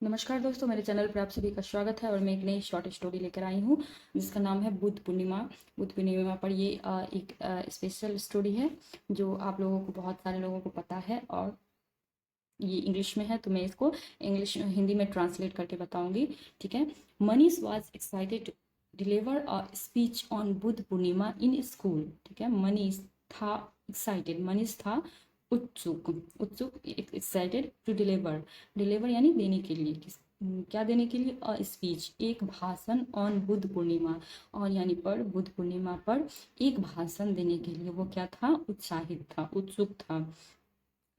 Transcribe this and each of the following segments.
नमस्कार दोस्तों, मेरे चैनल पर आप सभी का स्वागत है और मैं एक नई शॉर्ट स्टोरी लेकर आई हूँ जिसका नाम है बुद्ध पूर्णिमा। बुद्ध पूर्णिमा पर ये एक स्पेशल स्टोरी है जो आप लोगों को, बहुत सारे लोगों को पता है, और ये इंग्लिश में है तो मैं इसको हिंदी में ट्रांसलेट करके बताऊंगी। ठीक है। Manish was excited to deliver a speech on Buddha Purnima in school. ठीक है। मनीष था एक्साइटेड, मनीष था उत्सुक, उत्सुक एक्साइटेड टू डिलीवर, डिलीवर यानी देने के लिए, क्या देने के लिए? अ स्पीच, एक भाषण, ऑन बुद्ध पूर्णिमा, और यानी पर बुद्ध पूर्णिमा पर एक भाषण देने के लिए वो क्या था? उत्साहित था, उत्सुक था।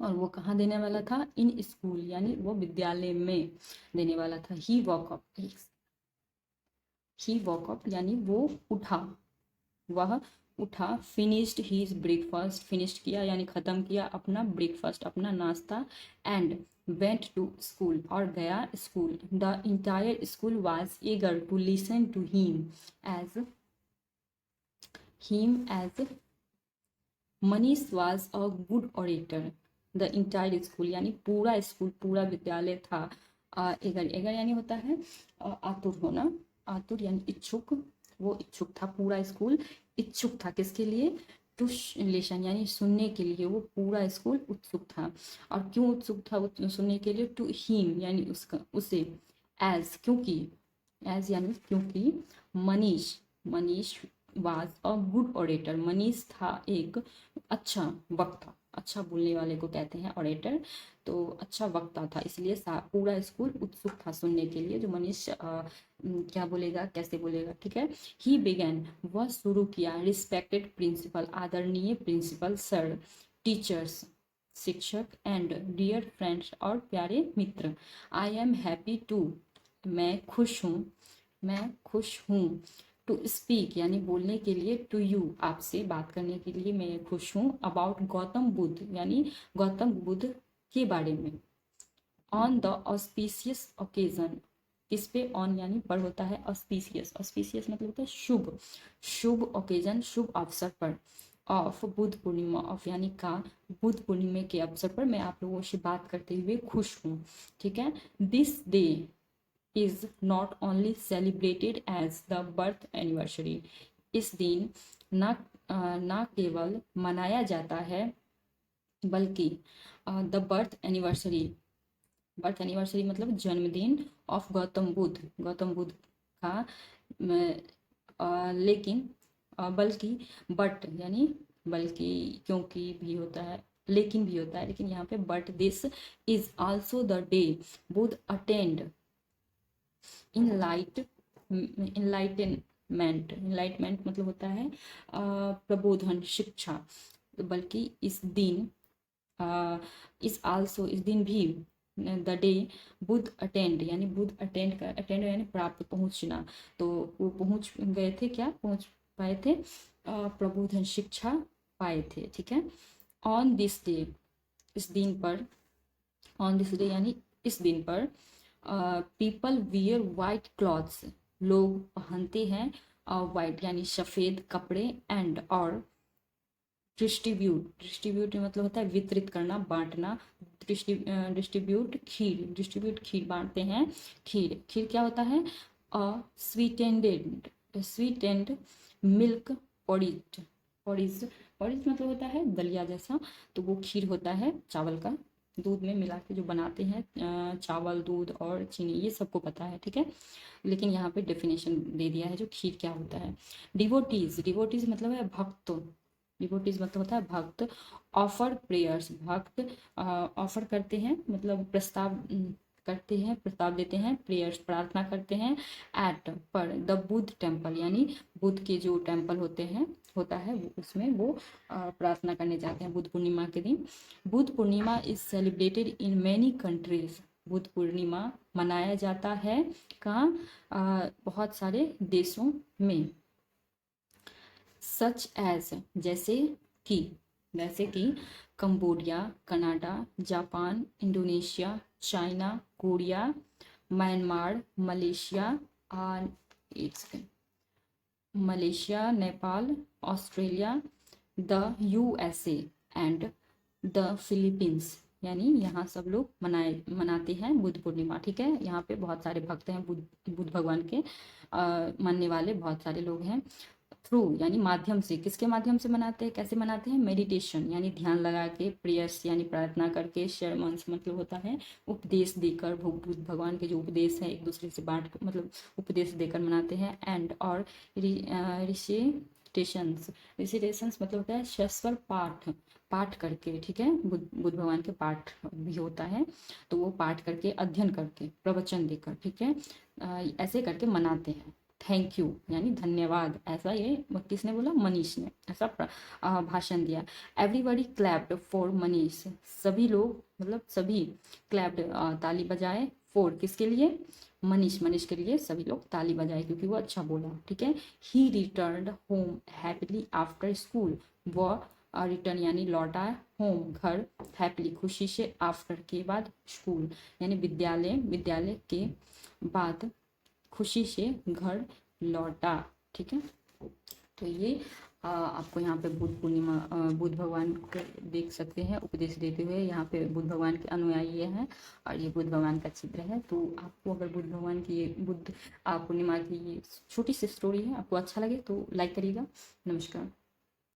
और वो कहाँ देने वाला था? इन स्कूल, यानी वो विद्यालय में देने वाला था। ही वॉक अप यानी वो उठा, वह उठा। फिनिश्ड हीज ब्रेकफास्ट, फिनिश्ड किया यानी खत्म किया अपना ब्रेकफास्ट, अपना नाश्ता। एंड वेंट टू स्कूल, और गया school. The entire school was eager to listen to him as Manish was a good orator. The entire school यानी पूरा स्कूल, पूरा विद्यालय था। एगर, एगर यानी होता है आतुर होना, आतुर यानी इच्छुक, वो इच्छुक था। पूरा स्कूल इच्छुक था किसके लिए? टू लिसन यानी सुनने के लिए, वो पूरा स्कूल उत्सुक था। और क्यों उत्सुक था सुनने के लिए? टू हिम यानी उसका, उसे। एज, क्योंकि, एज यानी क्योंकि। Manish, Manish was a good orator, Manish था एक अच्छा वक्ता, अच्छा बोलने वाले को कहते हैं ऑरेटर। तो अच्छा वक्ता था, इसलिए पूरा स्कूल उत्सुक था सुनने के लिए जो मनीष क्या बोलेगा, कैसे बोलेगा। ठीक है। ही बिगैन, वह शुरू किया। रिस्पेक्टेड प्रिंसिपल, आदरणीय प्रिंसिपल सर, टीचर्स शिक्षक, एंड डियर फ्रेंड्स और प्यारे मित्र। आई एम हैप्पी टू, मैं खुश हूँ, मैं खुश हूँ। टू स्पीक यानी बोलने के लिए, टू यू आपसे बात करने के लिए मैं खुश हूँ। अबाउट गौतम बुद्ध यानी गौतम बुद्ध के बारे में। ऑन द ऑस्पिशियस ओकेजन, इस पे ऑन यानी पर होता है। ऑस्पिशियस, ऑस्पिशियस मतलब होता है शुभ, शुभ ओकेजन, शुभ अवसर पर। ऑफ बुद्ध पूर्णिमा, ऑफ यानी का, बुद्ध पूर्णिमा के अवसर पर मैं आप लोगों से बात करते हुए खुश हूँ। ठीक है। This day is not only celebrated as the birth anniversary, इस दिन न केवल मनाया जाता है बल्कि the birth anniversary, birth anniversary मतलब जन्मदिन ऑफ गौतम बुद्ध, गौतम बुद्ध का, लेकिन बल्कि, बट यानी बल्कि, क्योंकि भी होता है, लेकिन भी होता है, लेकिन यहाँ पे but this is also the day Buddha attend enlight enlightenment, enlightenment मतलब होता है प्रबोधन, शिक्षा। तो बल्कि इस दिन, इस आल्सो इस दिन भी, द डे बुद्ध अटेंड यानी बुद्ध अटेंड कर, अटेंड यानी प्राप्त, पहुंचना। तो वो पहुंच गए थे, क्या पहुंच पाए थे? प्रबोधन, शिक्षा पाए थे। ठीक है। ऑन दिस डे, इस दिन पर, ऑन दिस डे यानी इस दिन पर, पीपल वियर वाइट क्लॉथ्स, लोग पहनते हैं वाइट यानी सफ़ेद कपड़े। एंड और डिस्ट्रीब्यूट, डिस्ट्रीब्यूट मतलब होता है वितरित करना, बांटना। डिस्ट्रीब्यूट खीर, डिस्ट्रीब्यूट खीर, बांटते हैं खीर। खीर क्या होता है? Sweetened, sweetened milk porridge, porridge, porridge मतलब होता है दलिया जैसा। तो वो खीर होता है चावल का, दूध में मिला के जो बनाते हैं, चावल, दूध और चीनी, ये सबको पता है। ठीक है। लेकिन यहाँ पे डेफिनेशन दे दिया है जो खीर क्या होता है। डिवोटीज, डिवोटीज मतलब है भक्त, डिवोटीज मतलब होता है भक्त। ऑफर प्रेयर्स, भक्त ऑफर करते हैं मतलब प्रस्ताव करते हैं, प्रस्ताव देते हैं। प्रेयर्स प्रार्थना करते हैं। एट पर द बुद्ध टेम्पल यानी बुद्ध के जो टेम्पल होते हैं, होता है उसमें वो प्रार्थना करने जाते हैं बुद्ध पूर्णिमा के दिन। Buddha Purnima is celebrated in many countries, Buddha Purnima मनाया जाता है कहाँ? बहुत सारे देशों में। सच एज जैसे कि, जैसे कि Cambodia, Canada, Japan, Indonesia, China, Korea, Myanmar, Malaysia, एक second, Malaysia, Nepal, Australia, the USA and the Philippines. यानी यहाँ सब लोग मनाते हैं बुद्ध पूर्णिमा। ठीक है, यहाँ पे बहुत सारे भक्त हैं, बुद्ध भगवान के मानने वाले बहुत सारे लोग हैं। थ्रू यानी माध्यम से, किसके माध्यम से मनाते हैं, कैसे मनाते हैं, मेडिटेशन यानी ध्यान लगा के, प्रेयर्स यानी प्रार्थना करके, शर्मन्स मतलब होता है उपदेश देकर, बुद्ध भगवान के जो उपदेश है एक दूसरे से बांट मतलब उपदेश देकर मनाते हैं। एंड और रिसिटेशंस, रिसिटेशंस मतलब होता है सस्वर पाठ, पाठ करके। ठीक है, बुद्ध भगवान के पाठ भी होता है, तो वो पाठ करके, अध्ययन करके, प्रवचन देकर, ठीक है, ऐसे करके मनाते हैं। थैंक यू यानी धन्यवाद, ऐसा ये किसने बोला, मनीष ने ऐसा भाषण दिया। एवरीबडी क्लैप्ड फॉर मनीष, सभी लोग मतलब सभी क्लैप्ड ताली बजाए, फॉर किसके लिए, मनीष, मनीष के लिए सभी लोग ताली बजाए क्योंकि वो अच्छा बोला। ठीक है, he return home happily after school, वो रिटर्न यानी लौटा, होम घर, हैप्पीली खुशी से, आफ्टर के बाद, स्कूल यानी विद्यालय, विद्यालय के बाद खुशी से घर लौटा। ठीक है, तो ये आपको यहाँ पे बुद्ध पूर्णिमा, बुद्ध भगवान को देख सकते हैं उपदेश देते हुए। यहाँ पे बुद्ध भगवान के अनुयायी हैं और ये बुद्ध भगवान का चित्र है। तो आपको अगर बुद्ध भगवान की ये बुद्ध पूर्णिमा की ये छोटी सी स्टोरी है आपको अच्छा लगे तो लाइक करिएगा। नमस्कार।